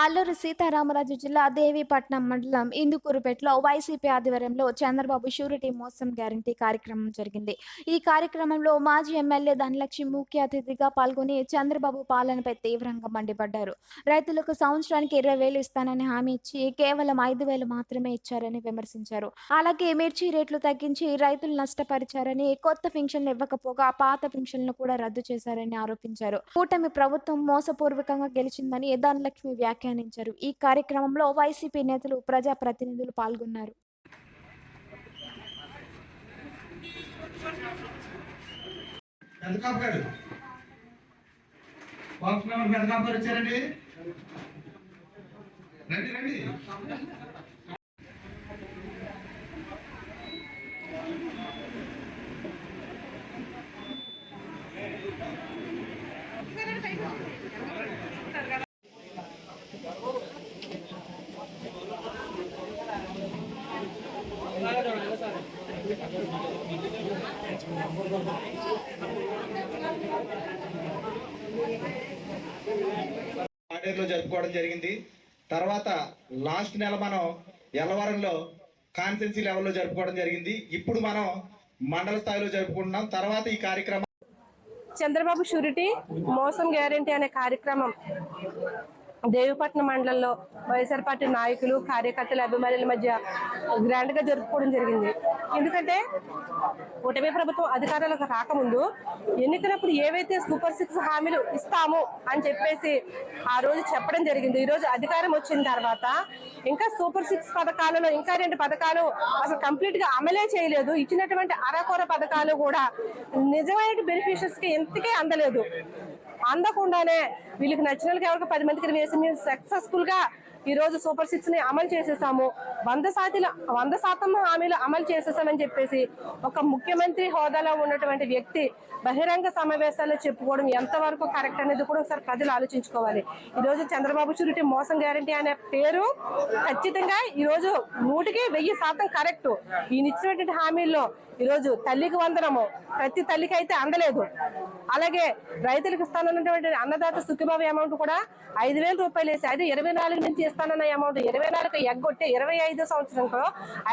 అల్లూరి సీతారామరాజు జిల్లా దేవీపట్నం మండలం ఇందుకూరుపేటలో వైసీపీ ఆధ్వర్యంలో చంద్రబాబు షూరిటీ మోసం గ్యారంటీ కార్యక్రమం జరిగింది. ఈ కార్యక్రమంలో మాజీ ఎమ్మెల్యే ధనలక్ష్మి ముఖ్య అతిథిగా పాల్గొని చంద్రబాబు పాలనపై తీవ్రంగా మండిపడ్డారు. రైతులకు సంవత్సరానికి 20,000 ఇస్తానని హామీ ఇచ్చి కేవలం 5,000 మాత్రమే ఇచ్చారని విమర్శించారు. అలాగే మిర్చి రేట్లు తగ్గించి రైతులు నష్టపరిచారని, కొత్త పింఛన్లు ఇవ్వకపోగా పాత పింఛన్లను కూడా రద్దు చేశారని ఆరోపించారు. కూటమి ప్రభుత్వం మోసపూర్వకంగా గెలిచిందని ధనలక్ష్మి వ్యాఖ్యానించారు. ఈ కార్యక్రమంలో వైసీపీ నేతలు, ప్రజాప్రతినిధులు పాల్గొన్నారు. జరుపుకోవడం జరిగింది. తర్వాత లాస్ట్ నెల మనం ఎల్లవరంలో కాన్స్టిట్యున్సీ లెవెల్లో జరుపుకోవడం జరిగింది. ఇప్పుడు మనం మండల స్థాయిలో జరుపుకుంటున్నాం. తర్వాత ఈ కార్యక్రమం చంద్రబాబు షూరిటీ మోసం గ్యారంటీ అనే కార్యక్రమం దేవీపట్నం మండలంలో వైఎస్ఆర్ పార్టీ నాయకులు, కార్యకర్తల, అభిమానుల మధ్య గ్రాండ్ గా జరుపుకోవడం జరిగింది. ఎందుకంటే కూటమి ప్రభుత్వం అధికారంలోకి రాకముందు ఎన్నికలప్పుడు ఏవైతే సూపర్ 6 హామీలు ఇస్తాము అని చెప్పేసి ఆ రోజు చెప్పడం జరిగింది. ఈ రోజు అధికారం వచ్చిన తర్వాత ఇంకా సూపర్ 6 పథకాలలో ఇంకా 2 పథకాలు అసలు కంప్లీట్ గా అమలే చేయలేదు. ఇచ్చినటువంటి అరకొర పథకాలు కూడా నిజమైన బెనిఫిషియర్స్ కి ఎంతకే అందలేదు. అందకుండానే వీళ్ళకి నచ్చిన వాళ్ళకి ఎవరికి 10 మందికి వేసి మేము సక్సెస్ఫుల్ గా ఈ రోజు సూపర్ 6 ని అమలు చేసేసాము, 100% హామీలు అమలు చేసేసామని చెప్పేసి ఒక ముఖ్యమంత్రి హోదాలో ఉన్నటువంటి వ్యక్తి బహిరంగ సమావేశాల్లో చెప్పుకోవడం ఎంతవరకు కరెక్ట్ అనేది కూడా ఒకసారి ప్రజలు ఆలోచించుకోవాలి. ఈ రోజు చంద్రబాబు షూరిటీ మోసం గ్యారంటీ అనే పేరు ఖచ్చితంగా ఈ రోజు 100కి 1000% కరెక్ట్. ఈయన ఇచ్చినటువంటి హామీల్లో ఈ రోజు తల్లికి వందనము ప్రతి తల్లికి అయితే అందలేదు. అలాగే రైతులకు ఇస్తానన్నటువంటి అన్నదాత సుఖీభావ అమౌంట్ కూడా 5,000 రూపాయలు వేసి, అది 24 నుంచి ఇస్తానన్న అమౌంట్ 24 ఎగ్గొట్టి 25 సంవత్సరంలో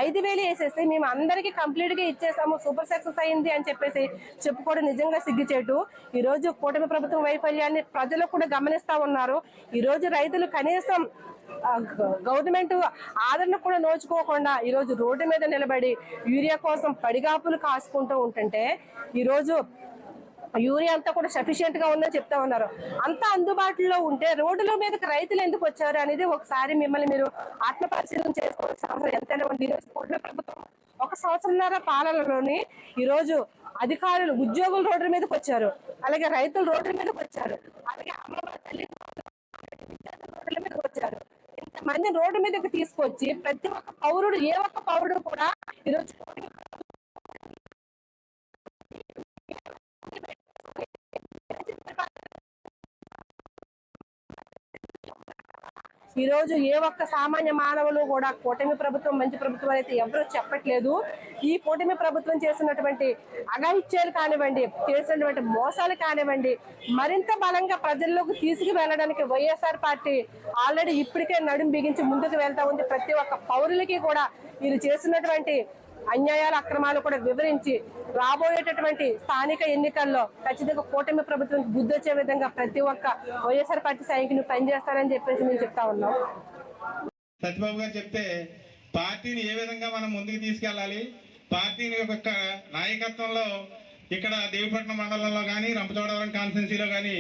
5,000 వేసేసి మేము అందరికీ కంప్లీట్ గా ఇచ్చేసాము, సూపర్ సక్సెస్ అయింది అని చెప్పేసి చెప్పుకోవడం నిజంగా సిగ్గుచేటు. ఈ రోజు కూటమి ప్రభుత్వం వైఫల్యాన్ని ప్రజలు కూడా గమనిస్తా ఉన్నారు. ఈ రోజు రైతులు కనీసం గవర్నమెంట్ ఆదరణ కూడా నోచుకోకుండా ఈ రోజు రోడ్డు మీద నిలబడి యూరియా కోసం పడిగాపులు కాసుకుంటూ ఉంటుంటే ఈ రోజు యూరియా అంతా కూడా సఫిషియెంట్ గా ఉందని చెప్తా ఉన్నారు. అంతా అందుబాటులో ఉంటే రోడ్డుల మీదకి రైతులు ఎందుకు వచ్చారు అనేది ఒకసారి మిమ్మల్ని మీరు ఆత్మపరిశీలన చేసుకోవాల్సిన అవసరం ఎంతైనా ఉంది. ఈ రోజు కూటమి ప్రభుత్వం 1 సంవత్సరంన్నర పాలనలోని ఈ రోజు అధికారులు, ఉద్యోగులు రోడ్ల మీదకి వచ్చారు, అలాగే రైతులు రోడ్ల మీదకి వచ్చారు, అలాగే అమ్మవారి తల్లి రోడ్ల మీదకి వచ్చారు. ఇంతమంది రోడ్డు మీదకి తీసుకొచ్చి ప్రతి ఒక్క పౌరుడు, ఏ ఒక్క పౌరుడు కూడా ఈరోజు ఈ రోజు ఏ ఒక్క సామాన్య మానవులు కూడా కూటమి ప్రభుత్వం మంచి ప్రభుత్వం అయితే ఎవరూ చెప్పట్లేదు. ఈ కూటమి ప్రభుత్వం చేసినటువంటి అఘాయిత్యాలు కానివ్వండి, చేసినటువంటి మోసాలు కానివ్వండి, మరింత బలంగా ప్రజల్లోకి తీసుకు వెళ్ళడానికి వైఎస్ఆర్ పార్టీ ఆల్రెడీ ఇప్పటికే నడుం బిగించి ముందుకు వెళ్తా ఉంది. ప్రతి ఒక్క పౌరులకి కూడా వీరు చేసినటువంటి అన్యాయాల, అక్రమాలు కూడా వివరించి రాబోయేటటువంటి స్థానిక ఎన్నికల్లో ఖచ్చితంగా కూటమి ప్రభుత్వానికి బుద్ధి వచ్చే విధంగా ప్రతి ఒక్క వైఎస్ఆర్ పార్టీ సైనికులు పనిచేస్తారని చెప్పేసి మేము చెప్తా ఉన్నాం. సత్యబాబు గారు చెప్తే పార్టీని ఏ విధంగా మనం ముందుకు తీసుకెళ్లాలి, పార్టీని యొక్క నాయకత్వంలో ఇక్కడ దేవీపట్నం మండలంలో కానీ, రంపచోడవరం కాన్స్టిట్యున్సీలో కానీ